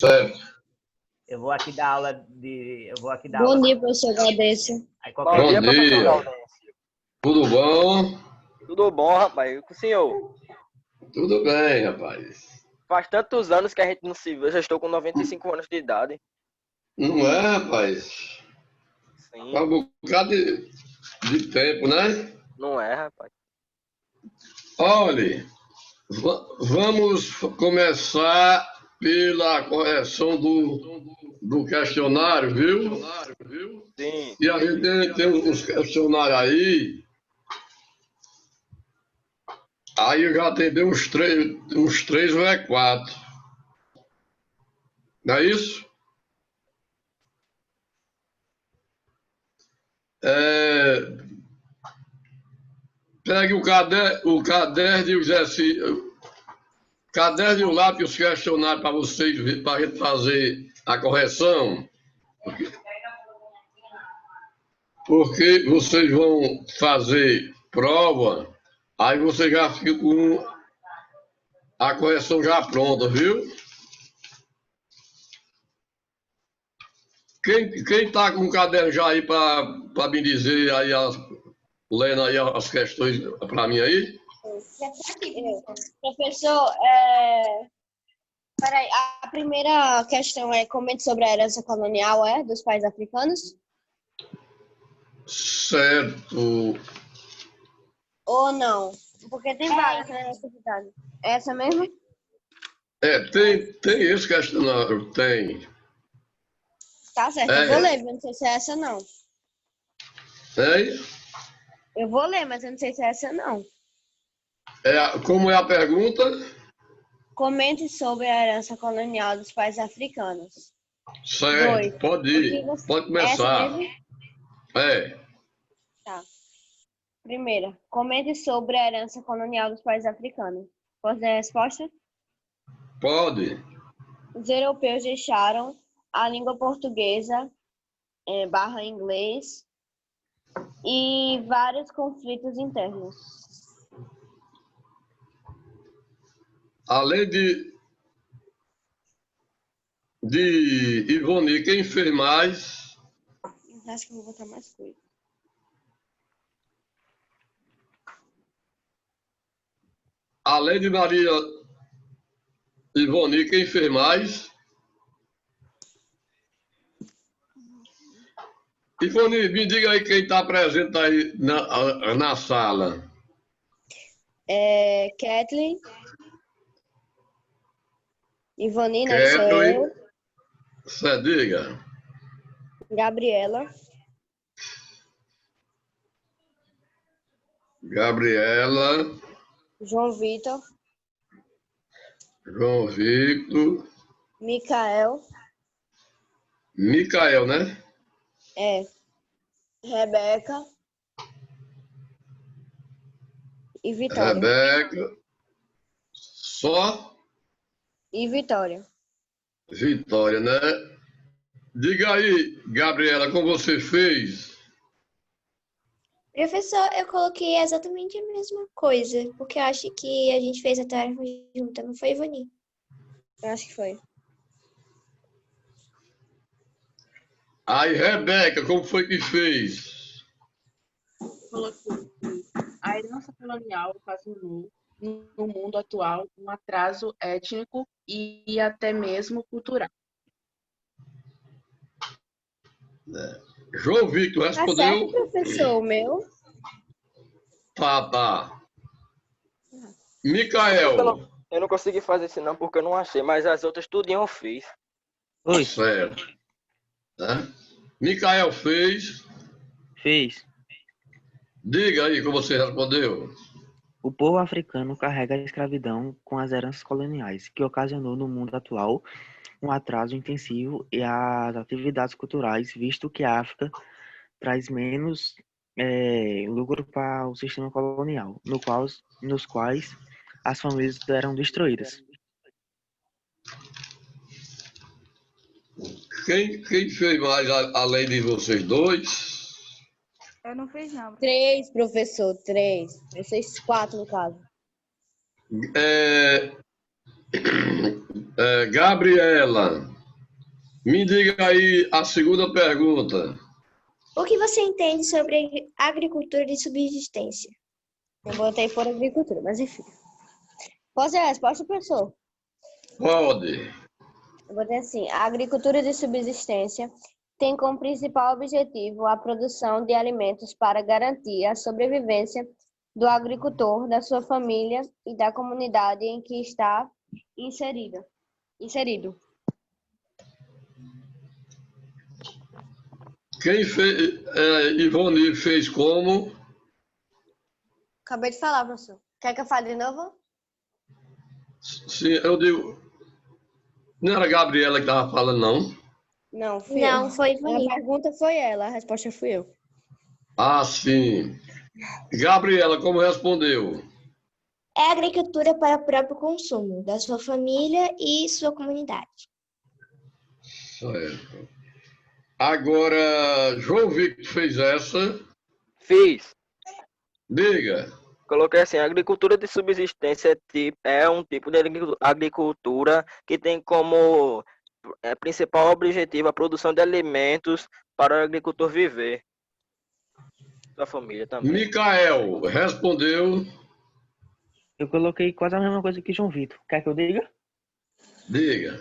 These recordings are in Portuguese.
Certo. Eu vou aqui dar aula de. Bom dia, professor Gaudêncio. Bom dia, professor Gaudêncio. Tudo bom? Tudo bom, rapaz. E com o senhor? Tudo bem, rapaz. Faz tantos anos que a gente não se vê. Eu já estou com 95 anos de idade. Não é, rapaz? Sim. Faz um bocado de tempo, né? Não é, rapaz. Olha, vamos começar pela correção do questionário, viu? Sim. E a gente tem uns questionários aí. Aí eu já atendi uns três ou é quatro. Não é isso? Pegue o caderno e o exercício. Caderno e o lápis e os questionários para vocês, para a gente fazer a correção. Porque vocês vão fazer prova, aí você já fica com a correção já pronta, viu? Quem está com o caderno já aí para me dizer aí, lendo aí as questões para mim aí? Professor, peraí, a primeira questão é comente sobre a herança colonial dos países africanos? Certo. Ou não? Porque tem várias nessa atividade. É essa mesmo? Tem esse questionário, tem. Tá certo, eu vou ler, mas não sei se é essa não. Hein? Eu vou ler, mas eu não sei se é essa não. Como é a pergunta? Comente sobre a herança colonial dos países africanos. Certo, pode ir. Pode começar. Essa mesmo? Tá. Primeira, comente sobre a herança colonial dos países africanos. Posso dar a resposta? Pode. Os europeus deixaram a língua portuguesa, barra inglês, e vários conflitos internos. Além de Ivone, quem fez mais? Acho que eu vou botar mais coisa. Além de Maria Ivone, quem fez mais? Ivone, me diga aí quem está presente aí na sala. Kathleen. Ivone, né? Kathleen. Sou eu. Você diga. Gabriela. Gabriela. João Vitor. João Victor. Micael. Micael, né? Rebeca. E Vitória. Rebeca. Só? E Vitória. Vitória, né? Diga aí, Gabriela, como você fez? Professor, eu coloquei exatamente a mesma coisa, porque eu acho que a gente fez a tarefa junta, não foi, Ivani? Eu acho que foi. Aí, Rebeca, como foi que fez? Colocou a herança colonial ocasionou no mundo atual um atraso étnico e até mesmo cultural. João Victor respondeu. Tá certo, professor, o meu? Tá. Micael. Eu não consegui fazer isso não, porque eu não achei, mas as outras tudinho eu fiz. Oi. Certo. Micael fez. Fez. Diga aí como você respondeu. O povo africano carrega a escravidão com as heranças coloniais, que ocasionou no mundo atual um atraso intensivo e as atividades culturais, visto que a África traz menos lucro para o sistema colonial, nos quais as famílias eram destruídas. Quem fez mais além de vocês dois? Eu não fiz, não. 3, professor, 3. Vocês 4, no caso. Gabriela. Me diga aí a segunda pergunta. O que você entende sobre agricultura de subsistência? Eu botei por agricultura, mas enfim. Qual é a resposta, professor? Pode. Eu botei assim: a agricultura de subsistência tem como principal objetivo a produção de alimentos para garantir a sobrevivência do agricultor, da sua família e da comunidade em que está inserido. Quem fez? Ivone fez como? Acabei de falar, professor. Quer que eu fale de novo? Sim, eu digo. Não era a Gabriela que estava falando, não? Não, fui Não, eu. foi A Ivani. pergunta foi ela, a resposta fui eu. Ah, sim. Gabriela, como respondeu? É agricultura para o próprio consumo, da sua família e sua comunidade. Certo. Agora, João Victor fez essa. Fiz. Diga. Coloquei assim, a agricultura de subsistência é um tipo de agricultura que tem como principal objetivo a produção de alimentos para o agricultor viver. Sua família também. Micael respondeu. Eu coloquei quase a mesma coisa que João Vitor. Quer que eu diga? Diga.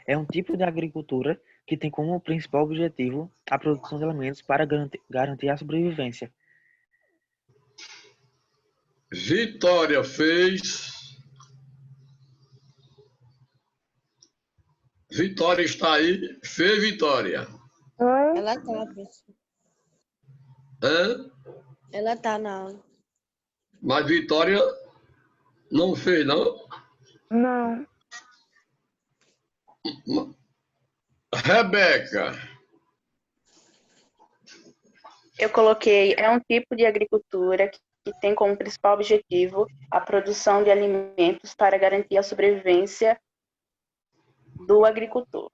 É um tipo de agricultura que tem como principal objetivo a produção de alimentos para garantir a sobrevivência. Vitória fez. Vitória está aí. Fez Vitória. Ela tá, professor. Hã? Ela tá na aula. Mas Vitória não fez, não? Não. Rebeca. Eu coloquei, é um tipo de agricultura que tem como principal objetivo a produção de alimentos para garantir a sobrevivência do agricultor.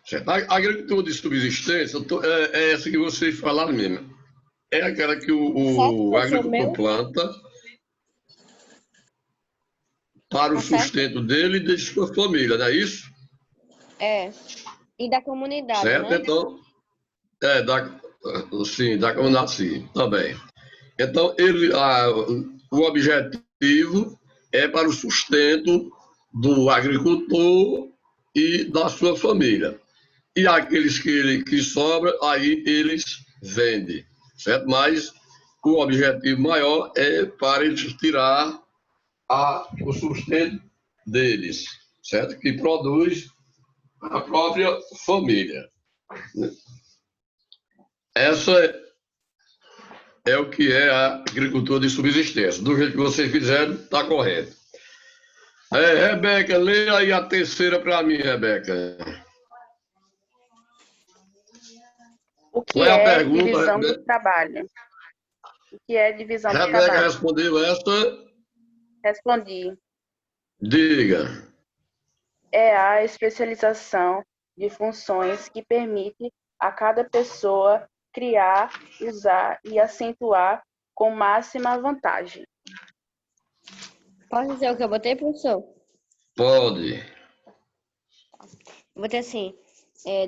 Certo. A agricultura de subsistência é essa que vocês falaram mesmo. É aquela que o agricultor planta para o sustento dele e de sua família, não é isso? É. E da comunidade, Certo? né? Então, sim, da comunidade, sim, também. Então, o objetivo é para o sustento do agricultor e da sua família. E aqueles que sobra, aí eles vendem, certo? Mas o objetivo maior é para eles tirar o sustento deles, certo? Que produz a própria família. Essa é o que é a agricultura de subsistência. Do jeito que vocês fizeram, está correto. Rebeca, leia aí a terceira para mim, Rebeca. O que Qual é a é pergunta, divisão Rebeca? do trabalho? O que é divisão do Rebeca trabalho? respondeu essa. Respondi. Diga. É a especialização de funções que permite a cada pessoa criar, usar e acentuar com máxima vantagem. Posso dizer o que eu botei, professor? Pode. Eu botei assim: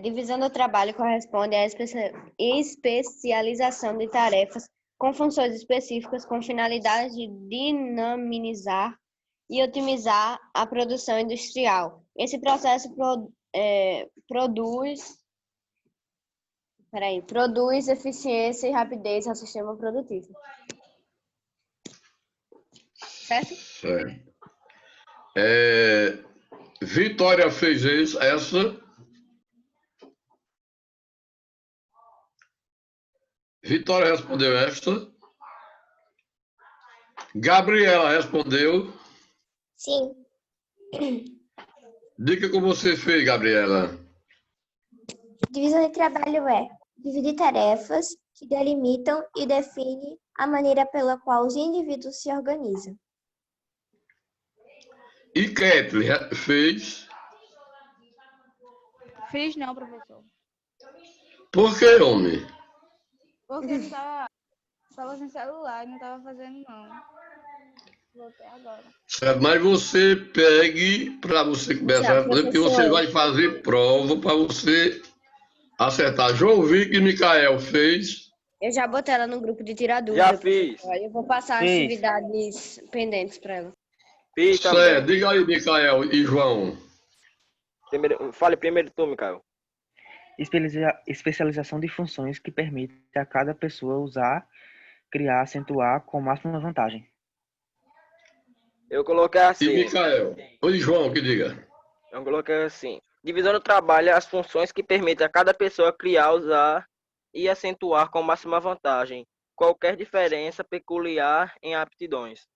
divisão do trabalho corresponde à especialização de tarefas com funções específicas com finalidade de dinamizar e otimizar a produção industrial. Esse processo produz eficiência e rapidez ao sistema produtivo. Certo? Certo. Vitória fez essa. Vitória respondeu esta. Gabriela respondeu. Sim. Diga como você fez, Gabriela. Divisão de trabalho é dividir tarefas que delimitam e definem a maneira pela qual os indivíduos se organizam. E Kathleen fez. Fiz não, professor. Por que, homem? Porque eu estava sem celular e não estava fazendo, não. Voltei agora. Certo? Mas você pegue para você começar a fazer, porque você professor. vai fazer prova para você acertar. João Vic e Micael fez. Eu já botei ela no grupo de tirar Já dúvida, fiz. professor. Aí eu vou passar as Fiz. atividades pendentes para ela. Fiz também. Certo, diga aí, Micael e João. Fale primeiro tu, Micael. Especialização de funções que permite a cada pessoa usar, criar, acentuar com máxima vantagem. Eu coloquei E assim. Micael. Oi, João, que diga. Eu coloquei assim. Divisão do trabalho é as funções que permitem a cada pessoa criar, usar e acentuar com máxima vantagem qualquer diferença peculiar em aptidões.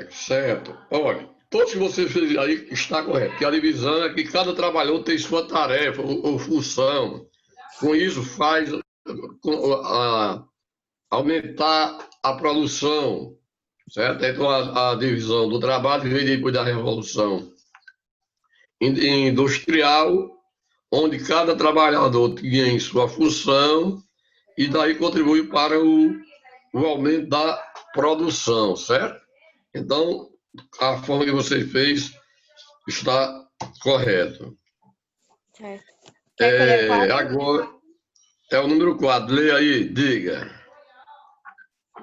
Certo. Olha, todos que você fez aí está correto, que a divisão é que cada trabalhador tem sua tarefa ou função. Com isso faz aumentar a produção, certo? Então a divisão do trabalho vem depois da revolução industrial, onde cada trabalhador tinha em sua função e daí contribui para o aumento da produção, certo? Então, a forma que você fez está correta. Certo. Quer que eu leia qual? Agora é o número 4. Leia aí, diga.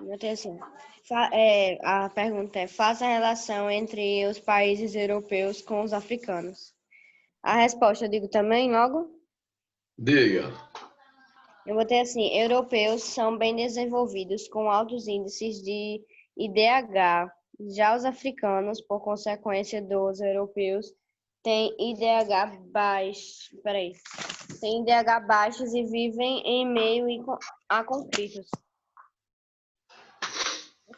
Eu tenho assim. A pergunta é: faça a relação entre os países europeus com os africanos. A resposta eu digo também logo. Diga. Eu botei assim: europeus são bem desenvolvidos com altos índices de IDH. Já os africanos, por consequência dos europeus, têm IDH baixo. Têm IDH baixos e vivem em meio a conflitos.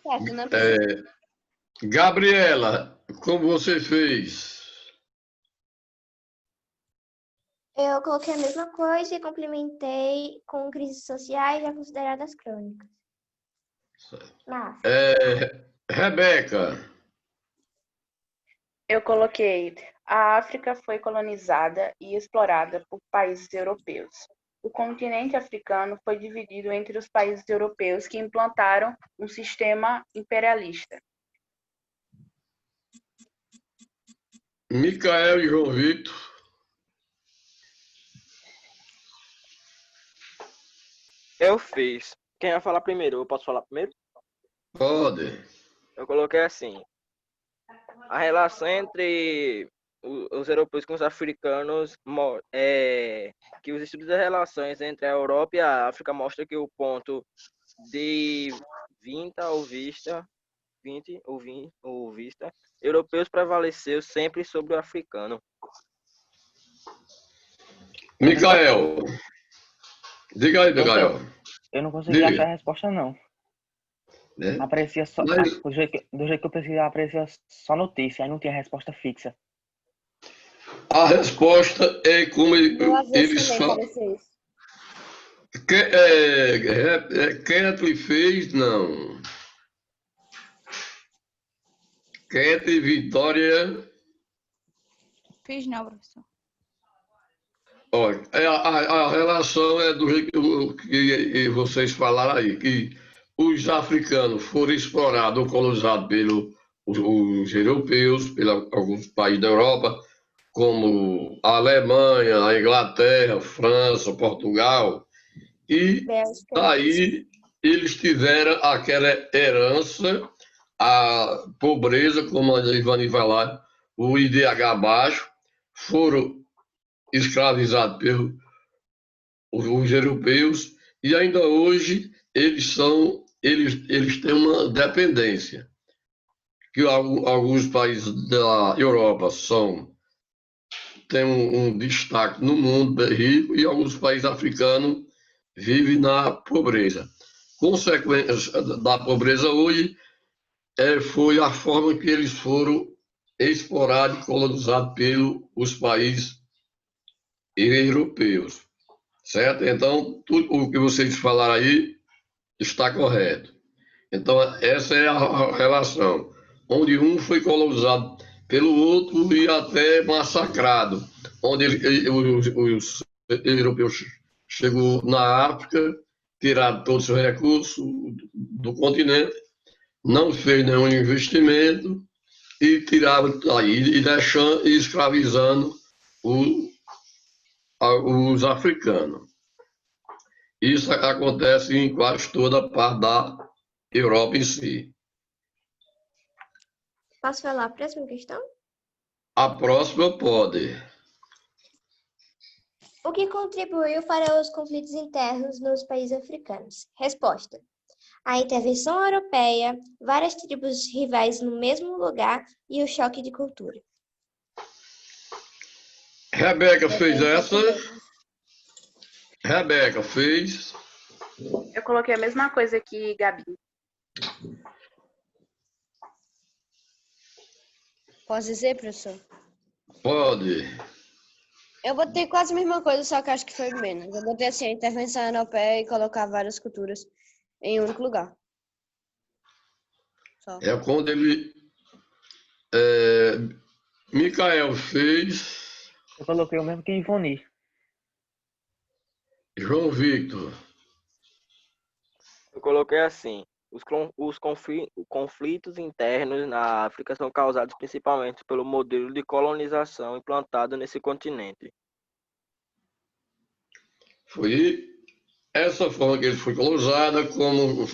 Certo, né, professor? Gabriela, como você fez? Eu coloquei a mesma coisa e complementei com crises sociais já consideradas crônicas. Mas, Rebeca, Eu coloquei: a África foi colonizada e explorada por países europeus. O continente africano foi dividido entre os países europeus que implantaram um sistema imperialista. Micael e João Vitor. Eu fiz. Quem vai falar primeiro? Eu posso falar primeiro? Pode. Eu coloquei assim. A relação entre os europeus com os africanos, que os estudos das relações entre a Europa e a África mostram que o ponto de vista europeus prevaleceu sempre sobre o africano. Micael. Diga aí, Micael. Eu não consegui achar Diga. a resposta, não. Né? Aparecia só, Mas do jeito que eu pesquisava, aparecia só notícia, aí não tinha resposta fixa. a resposta é como Eu, às vezes, eles também falam. parecia isso. Ketley fez, não. Ketley, Vitória. Fiz não, professor. Olha, a relação é do jeito que vocês falaram aí, que os africanos foram explorados ou colonizados pelos os europeus, pelos alguns países da Europa, como a Alemanha, a Inglaterra, a França, Portugal, e Bélgica. daí eles tiveram aquela herança, a pobreza, como a Ivani vai lá, o IDH baixo, foram escravizados pelos os europeus, e ainda hoje eles têm uma dependência, que alguns países da Europa têm um destaque no mundo rico e alguns países africanos vivem na pobreza. Consequência da pobreza hoje foi a forma que eles foram explorados e colonizados pelos países europeus. Certo? Então, tudo o que vocês falaram aí está correto. Então, essa é a relação, onde um foi colonizado pelo outro e até massacrado, onde os europeus chegou na África, tiraram todos os recursos do continente não fez nenhum investimento e tirava aí, e deixando e escravizando os africanos. Isso acontece em quase toda a parte da Europa em si. Posso falar a próxima questão? A próxima pode. O que contribuiu para os conflitos internos nos países africanos? Resposta: a intervenção europeia, várias tribos rivais no mesmo lugar e o choque de cultura. Rebeca fez essa. Rebeca fez. Eu coloquei a mesma coisa que Gabi. Posso dizer, professor? Pode. Eu botei quase a mesma coisa, só que acho que foi menos. Eu botei assim, a intervenção europeia e colocar várias culturas em um único lugar. Só. É quando ele. Micael fez. Eu coloquei o mesmo que Ivoni. João Victor. Eu coloquei assim: os conflitos internos na África são causados principalmente pelo modelo de colonização implantado nesse continente. Foi essa forma que ele foi colonizada, como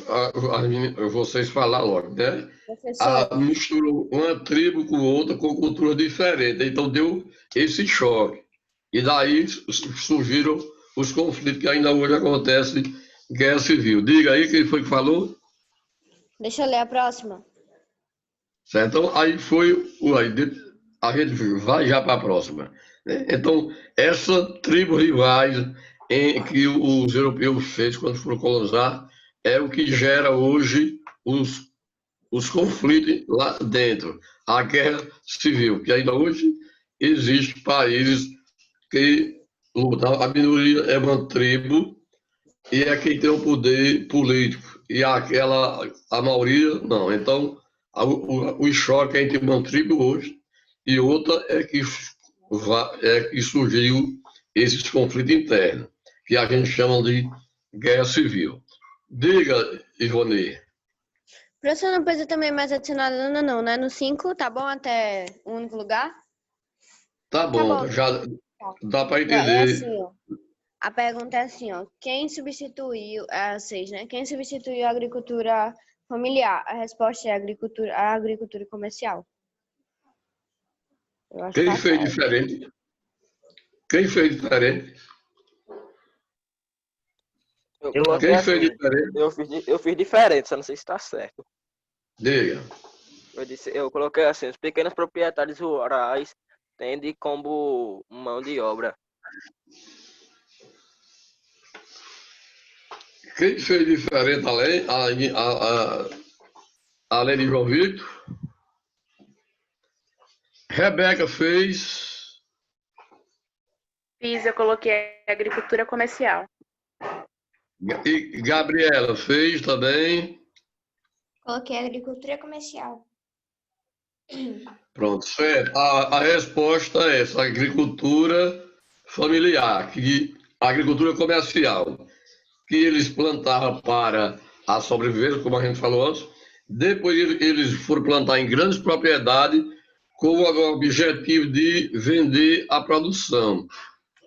vocês falaram logo, né? Professor, Misturou uma tribo com outra, com cultura diferente. Então deu esse choque. E daí surgiram os conflitos que ainda hoje acontecem, guerra civil. Diga aí quem foi que falou. deixa eu ler a próxima. Certo? Então, aí foi. A gente vai já para a próxima, né? Então, essa tribo rivais em que os europeus fez quando foram colonizar é o que gera hoje os conflitos lá dentro. A guerra civil, que ainda hoje existe países que lutam. A minoria é uma tribo e é quem tem o poder político. E a maioria, não. Então, o choque entre uma tribo hoje e outra é que surgiu esses conflitos internos, que a gente chama de guerra civil. Diga, Ivone. Professor, não precisa também mais adicionar não, né? No 5, tá bom até o único lugar? Tá bom, bom. já dá para É entender. assim, ó. A pergunta é assim, ó. Quem substituiu, é 6, né? Quem substituiu a agricultura familiar? A resposta é a agricultura comercial. Eu acho que Quem tá fez certo. diferente? Quem fez diferente? Eu Eu coloquei Quem assim: fez diferente? eu fiz diferente, só não sei se está certo. Diga. Eu coloquei assim: os pequenos proprietários rurais tendem como mão de obra. Quem fez diferente além de João Vitor? Rebeca fez. Eu coloquei agricultura comercial. E Gabriela fez também. Coloquei agricultura comercial. Pronto, certo. A resposta é essa, agricultura familiar, a agricultura comercial, que eles plantavam para a sobrevivência, como a gente falou antes. Depois eles foram plantar em grandes propriedades com o objetivo de vender a produção,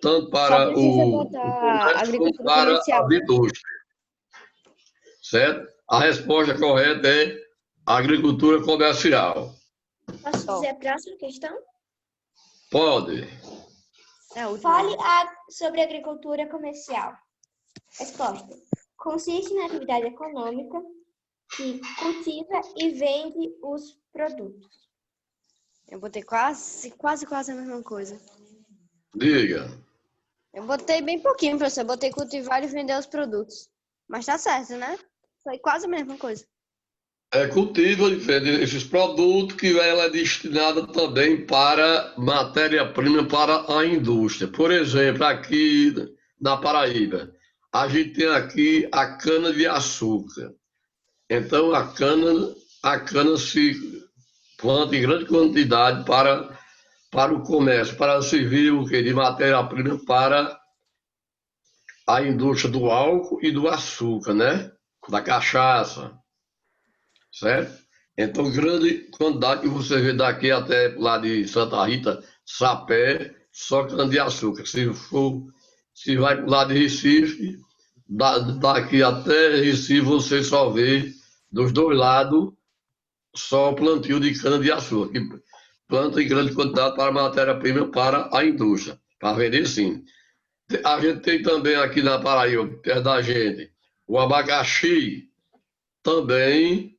tanto Só para precisa o botar comércio como agricultura para comercial, a né? indústria, certo? A resposta correta é agricultura comercial. Posso dizer a próxima questão? Pode. É a última. Fale sobre agricultura comercial. Resposta: consiste na atividade econômica que cultiva e vende os produtos. Eu botei quase a mesma coisa. Diga. Eu botei bem pouquinho, professor. Eu botei cultivar e vender os produtos. Mas tá certo, né? Foi quase a mesma coisa. Cultiva e vende esses produtos que ela é destinada também para matéria-prima para a indústria. Por exemplo, aqui na Paraíba, a gente tem aqui a cana-de-açúcar. Então, a cana se planta em grande quantidade para o comércio, para servir o quê? De matéria-prima para a indústria do álcool e do açúcar, né? Da cachaça. certo? Então, grande quantidade que você vê daqui até lá de Santa Rita, Sapé, só cana-de-açúcar. Se vai para o lado de Recife, daqui até Recife você só vê dos dois lados só plantio de cana-de-açúcar, que planta em grande quantidade para matéria-prima para a indústria, para vender sim. A gente tem também aqui na Paraíba, perto da gente, o abacaxi também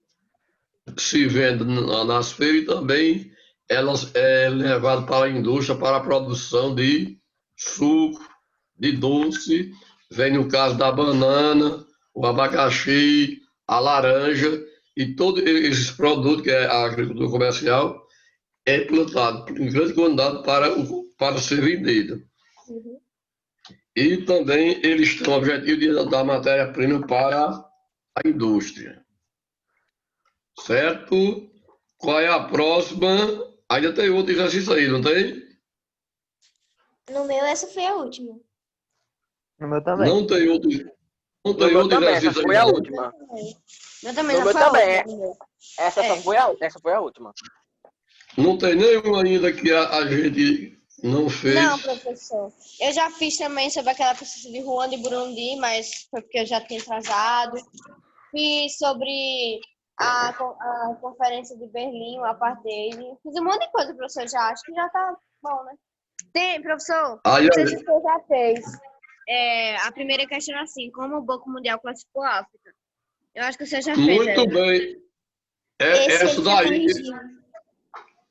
se vende nas feiras e também elas é levado para a indústria para a produção de suco, de doce, vem no caso da banana, o abacaxi, a laranja e todos esses produtos que é a agricultura comercial é plantado em grande quantidade para ser vendido. Uhum. E também eles têm o objetivo de dar matéria-prima para a indústria. Certo? Qual é a próxima? Ainda tem outro exercício aí, não tem? No meu, essa foi a última. No meu também. Não tem outro, não No tem meu outro também, essa exercício foi aí, a não? última. Eu também No não meu foi a também. última, meu. Essa foi a última. Não tem nenhum ainda que a gente não fez. Não, professor. Eu já fiz também sobre aquela pesquisa de Ruanda e Burundi, mas foi porque eu já tinha atrasado. Fiz sobre a conferência de Berlim, o apartheid. Fiz um monte de coisa, professor, já. Acho que já tá bom, né? Tem, professor. Aí, Não sei se você já fez. A primeira questão é assim, como o Banco Mundial classificou a África? Eu acho que você já fez. muito bem. Esse Essa ele já daí, corrigiu.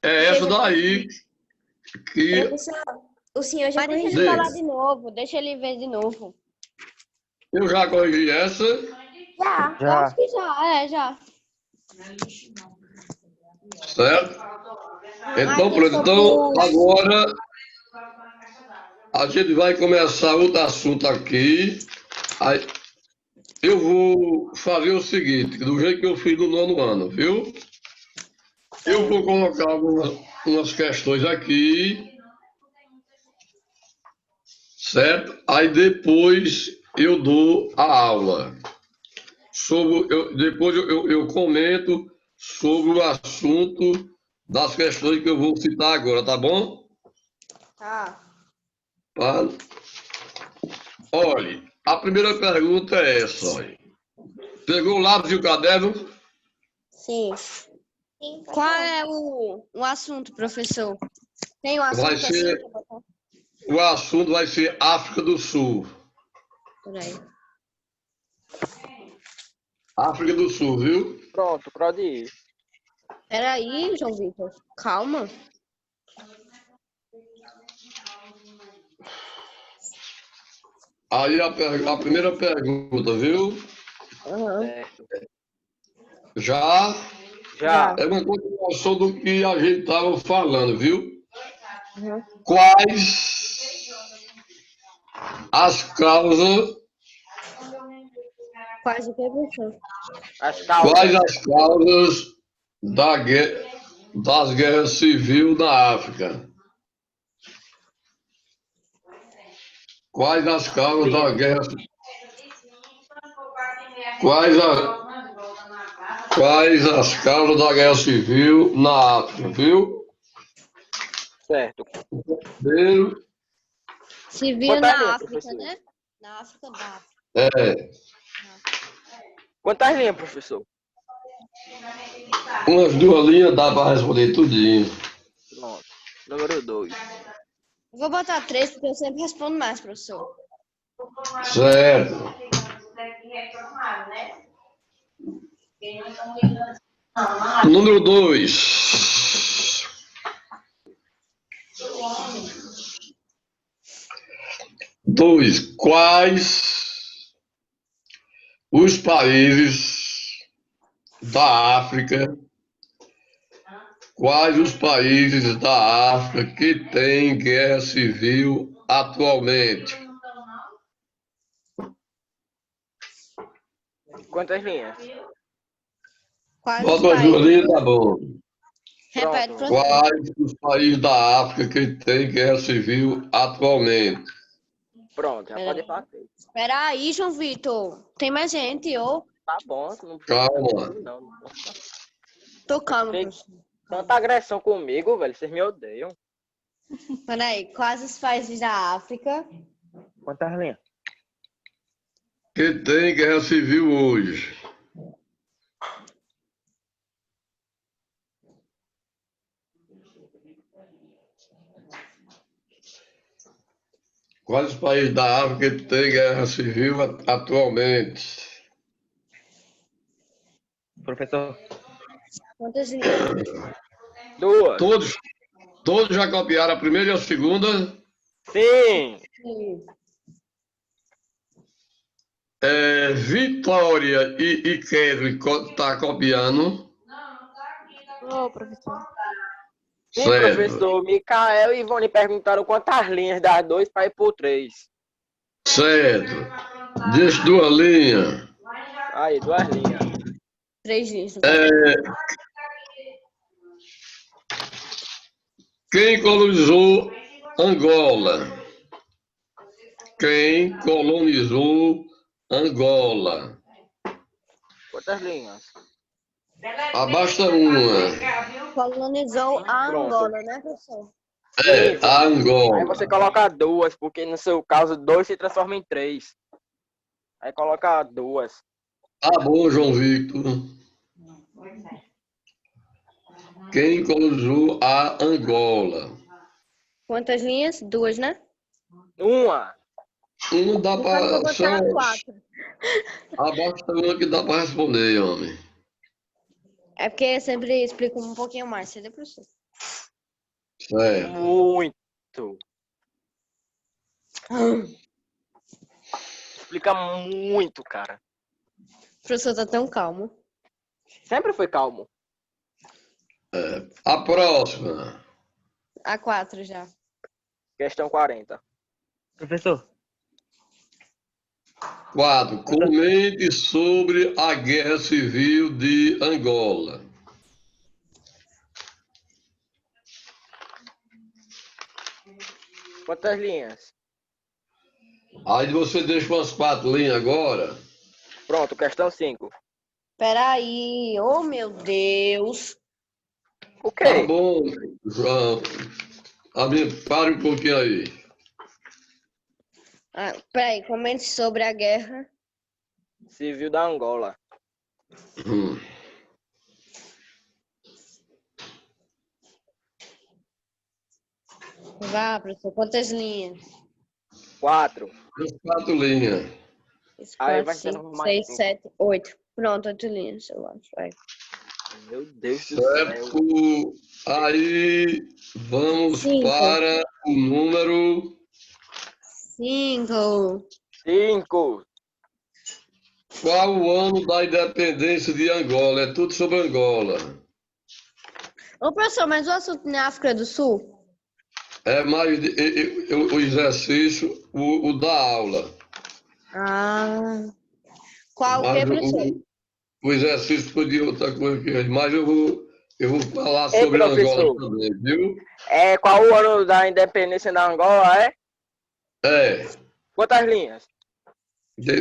essa daí que Professor, o senhor já Mas deixa corrigiu. ele falar de novo, deixa ele ver de novo. eu já corrigi essa. Já. Eu acho que já. Certo? Então, Mas pronto. sobre Então, os- agora a gente vai começar outro assunto aqui. Aí, eu vou fazer o seguinte, do jeito que eu fiz no 9º ano, viu? Eu vou colocar umas questões aqui, certo? Aí depois eu dou a aula. Depois eu comento sobre o assunto das questões que eu vou citar agora, tá bom? Tá. Tá? Olha, a primeira pergunta é essa, olha. Pegou o lápis e o caderno? Sim. Sim, pode Qual falar. é o assunto, professor? Tem um assunto Vai assim? ser, o assunto vai ser África do Sul. Peraí. África do Sul, viu? Pronto, pode ir. Peraí, João Vitor. Calma. Aí a primeira pergunta, viu? Aham. Certo. Já Já. é uma continuação do que a gente estava falando, viu? Uhum. Quais as causas, Quais o que, professor? As quais causas. as causas das guerras civis na África? Quais as causas da guerra? Quais as causas da guerra civil na África, viu? Certo. Primeiro, Civil Quantas na linhas, África, professor? né? Na África da África. é, Quantas linhas, professor? umas 2 linhas dá para responder tudinho. Pronto. Número 2. Eu vou botar 3 porque eu sempre respondo mais, professor. Certo. Número 2. Quais os países da África? Quais os países da África que têm guerra civil atualmente? Quantas linhas? Quais os Bota umas 2 países? linhas, tá bom. Repete, Pronto. professor. Quais os países da África que têm guerra civil atualmente? Pronto, já pode Peraí. fazer. Espera aí, João Vitor. Tem mais gente, ô. Tá bom, não precisa Calma. não. Tô calma, Tem professor. tanta agressão comigo, velho. Vocês me odeiam. Peraí, quais os países da África? Quantas linhas? Que tem guerra civil hoje? Quais os países da África que tem guerra civil atualmente? Professor, Quantas linhas? 2. Todos já copiaram a primeira e a segunda. Sim. Sim. Vitória e Kedri tá copiando. Ô, professor. Sim, Certo. professor. Micael e Ivone perguntaram quantas linhas das 2 para ir pro 3. Certo. Deixa 2 linhas. Aí, 2 linhas. 3 linhas. Quem colonizou Angola? Quem colonizou Angola? Quantas linhas? Abasta uma. Colonizou a Pronto. Angola, né, professor? A Aí Angola. você coloca 2, porque no seu caso 2 se transforma em 3. Aí coloca 2. Tá bom, João Victor. Quem colonizou a Angola? Quantas linhas? 2, né? Uma. Uma dá Então eu vou para. botar 4. Abasta uma que dá para responder, homem. É porque eu sempre explico um pouquinho mais, entendeu, professor? Certo. Muito. Explica muito, cara. O professor tá tão calmo. Sempre foi calmo. A próxima. A 4 já. Questão 40. professor, 4. Comente sobre a Guerra Civil de Angola. Quantas linhas? Aí você deixa umas 4 linhas agora. Pronto, questão 5. Peraí. Oh, meu Deus. O Tá quê? bom, João. Pare um pouquinho aí. Peraí, comente sobre a guerra. Civil da Angola. Hum. Vá, professor. Quantas linhas? 4. As 4 linhas. Aí 4, vai ser 5, mais 6, 5. 7, 8. Pronto, 8 linhas, eu acho. Vai. Meu Deus do céu. Certo. Aí vamos 5. para o número 5. 5. Qual o ano da independência de Angola? É tudo sobre Angola. Ô, professor, mas o assunto na África do Sul? É mais o exercício, o da aula. Ah. Qual o que, Mas professor? o exercício foi de outra coisa que mas eu vou falar Ei, sobre Angola professor. também, viu? Qual o ano da independência da Angola, é? É, Quantas linhas?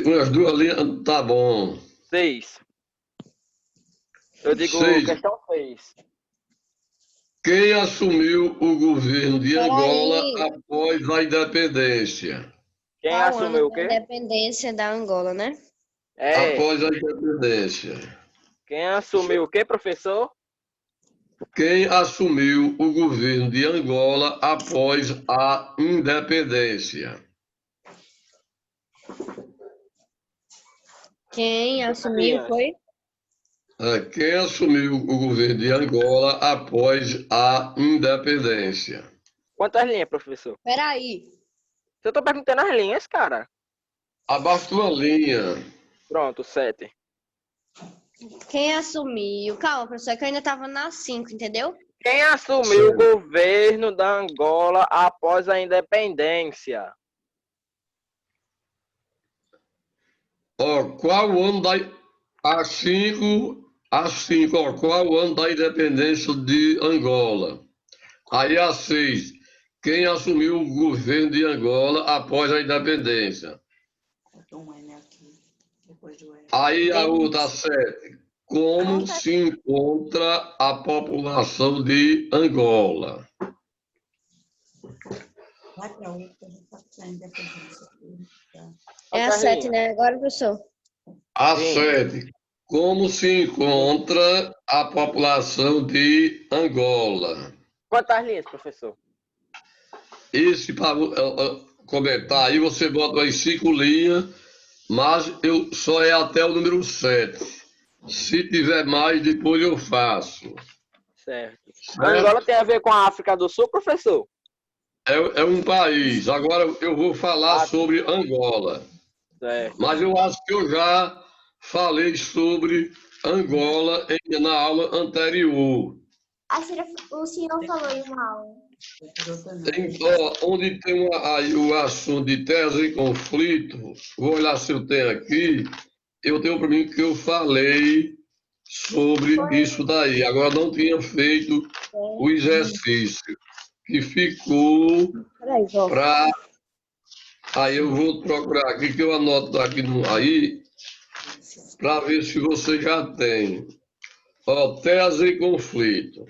umas 2 linhas, tá bom. 6. Eu digo 6. questão 6. Quem assumiu o governo de Angola Peraí. após a independência? Quem Qual o ano assumiu o da quê? independência da Angola, né? Após a independência. Quem assumiu o quê, professor? Quem assumiu o governo de Angola após a independência? Quem assumiu foi? Quem assumiu o governo de Angola após a independência? Quantas linhas, professor? Peraí. Eu tô perguntando as linhas, cara. Abaixo uma linha. Pronto, 7. Quem assumiu? Calma, professor, que eu ainda tava na 5, entendeu? Quem assumiu o governo da Angola após a independência? Qual o ano da qual o ano da independência de Angola? Aí a 6. Quem assumiu o governo de Angola após a independência? Aí a outra, a 7. Como se encontra a população de Angola? É a 7, né? Agora, professor. A Sim. 7. Como se encontra a população de Angola? Quantas linhas, professor? Esse, para comentar aí, você bota as 5 linhas, mas eu só é até o número 7. Se tiver mais, depois eu faço. Certo. Certo? Angola tem a ver com a África do Sul, professor? É um país. Agora eu vou falar Ah, sobre Angola. certo. Mas eu acho que eu já falei sobre Angola na aula anterior. O senhor falou em uma aula. Onde tem aí o assunto de tese em conflito, vou olhar se eu tenho aqui, eu tenho para mim que eu falei sobre isso daí. Agora não tinha feito o exercício, que ficou para... Aí eu vou procurar aqui, que eu anoto aqui aí, para ver se você já tem. Tese em conflito.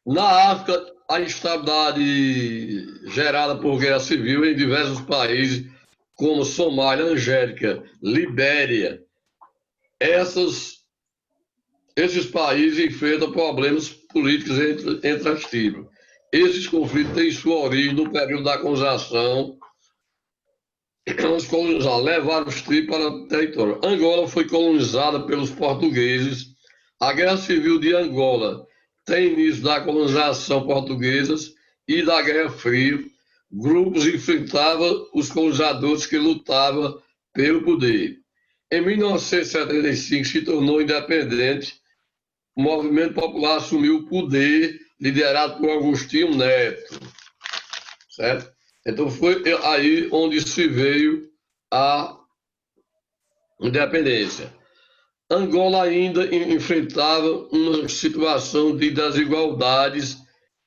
Na África, a instabilidade gerada por guerra civil em diversos países, como Somália, Argélia, Libéria, esses países enfrentam problemas políticos entre as tribos. Esses conflitos têm sua origem no período da colonização. Os colonizados levaram os tribos para o território. Angola foi colonizada pelos portugueses. A Guerra Civil de Angola tem início da colonização portuguesa e da Guerra Fria. Grupos enfrentavam os colonizadores que lutavam pelo poder. Em 1975 se tornou independente. O movimento popular assumiu o poder, liderado por Agostinho Neto. Certo? Então foi aí onde se veio a independência. Angola ainda enfrentava uma situação de desigualdades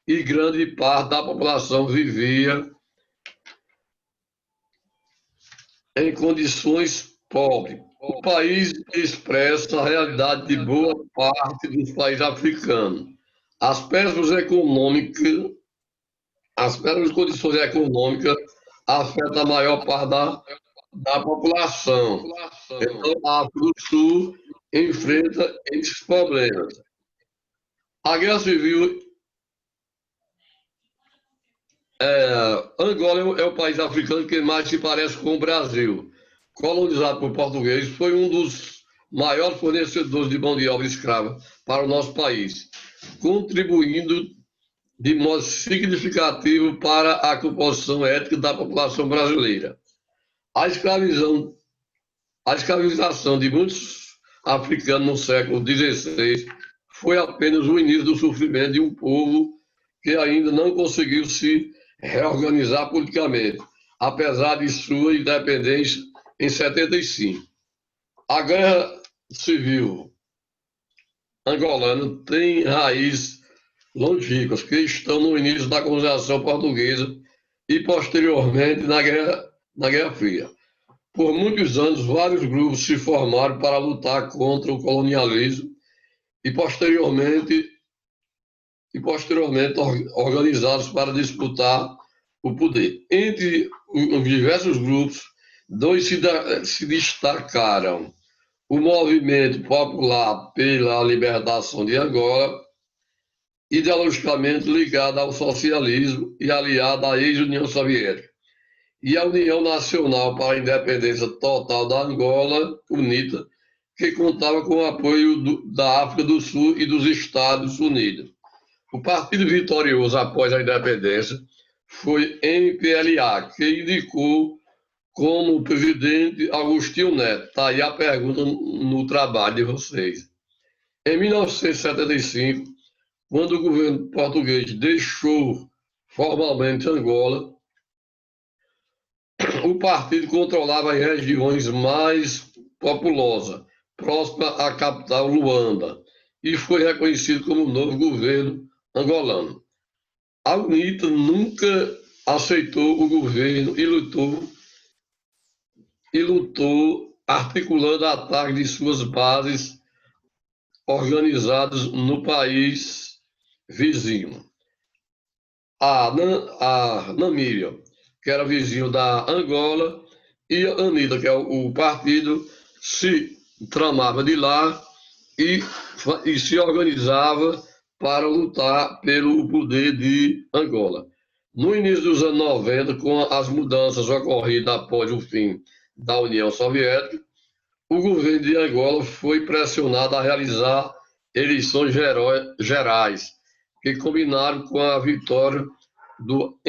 e grande parte da população vivia em condições pobres. O país expressa a realidade de boa parte dos países africanos. As péssimas condições econômicas afetam a maior parte da população. Então, a África do Sul enfrenta esses problemas. A Guerra Civil, Angola é o país africano que mais se parece com o Brasil. Colonizado por portugueses, foi um dos maiores fornecedores de mão de obra escrava para o nosso país, contribuindo de modo significativo para a composição étnica da população brasileira. A escravização de muitos africanos no século XVI foi apenas o início do sofrimento de um povo que ainda não conseguiu se reorganizar politicamente, apesar de sua independência em 75. A Guerra Civil angolana tem raízes longínquas que estão no início da colonização portuguesa e posteriormente na Guerra Fria. Por muitos anos, vários grupos se formaram para lutar contra o colonialismo e posteriormente organizados para disputar o poder. Entre os diversos grupos, dois se destacaram: o Movimento Popular pela Libertação de Angola, ideologicamente ligado ao socialismo e aliado à ex-União Soviética, e a União Nacional para a Independência Total da Angola, UNITA, que contava com o apoio da África do Sul e dos Estados Unidos. O partido vitorioso após a independência foi MPLA, que indicou como presidente Agostinho Neto. Está aí a pergunta no trabalho de vocês. Em 1975, quando o governo português deixou formalmente Angola, o partido controlava as regiões mais populosas, próxima à capital Luanda, e foi reconhecido como novo governo angolano. A UNITA nunca aceitou o governo e lutou articulando ataques de suas bases organizadas no país vizinho. A Namíbia, que era vizinho da Angola, e a ANITA, que é o partido, se tramava de lá e se organizava para lutar pelo poder de Angola. No início dos anos 90, com as mudanças ocorridas após o fim da União Soviética, o governo de Angola foi pressionado a realizar eleições gerais, que combinaram com a vitória do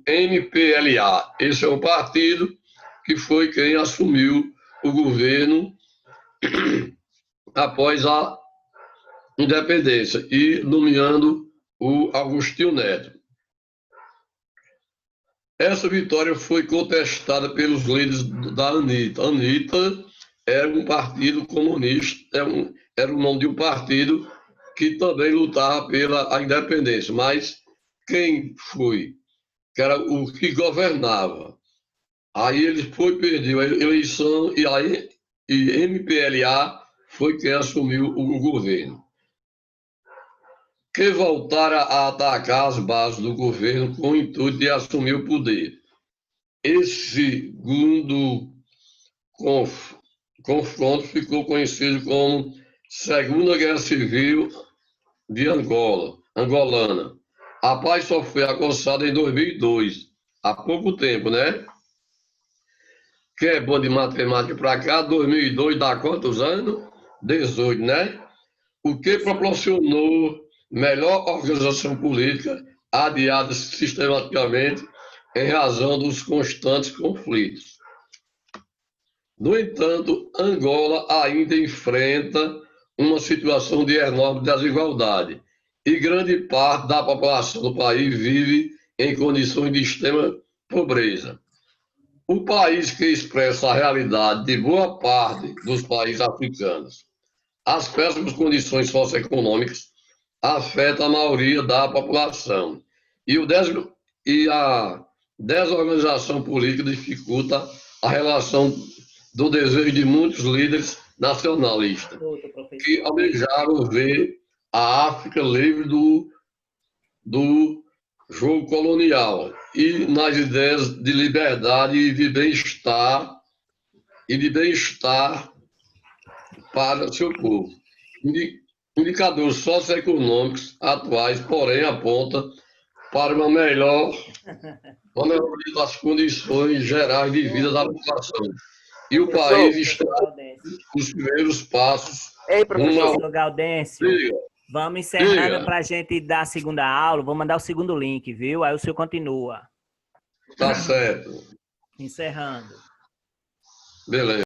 MPLA. Esse é o partido que foi quem assumiu o governo após a independência e nomeando o Agostinho Neto. Essa vitória foi contestada pelos líderes da ANITA. A ANITA era um partido comunista, era o nome de um partido que também lutava pela independência, mas quem foi? Que era o que governava. Aí ele perdeu a eleição e MPLA foi quem assumiu o governo. Que voltaram a atacar as bases do governo com o intuito de assumir o poder. Esse segundo confronto ficou conhecido como Segunda Guerra Civil de angolana. A paz só foi alcançada em 2002, há pouco tempo, né? Que é bom de matemática para cá, 2002 dá quantos anos? 18, né? O que proporcionou melhor organização política adiada sistematicamente em razão dos constantes conflitos. No entanto, Angola ainda enfrenta uma situação de enorme desigualdade e grande parte da população do país vive em condições de extrema pobreza. O país que expressa a realidade de boa parte dos países africanos. As péssimas condições socioeconômicas afetam a maioria da população e a desorganização política dificulta a relação do desejo de muitos líderes nacionalistas que almejaram ver a África livre do jogo colonial e nas ideias de liberdade e de bem-estar para seu povo. Indicadores socioeconômicos atuais, porém, apontam para uma melhoria das condições gerais de vida da população. E o país está nos primeiros passos. Ei, professor Gaudêncio, vamos encerrando para a gente dar a segunda aula. Vou mandar o segundo link, viu? Aí o senhor continua. Tá certo. Encerrando. Beleza.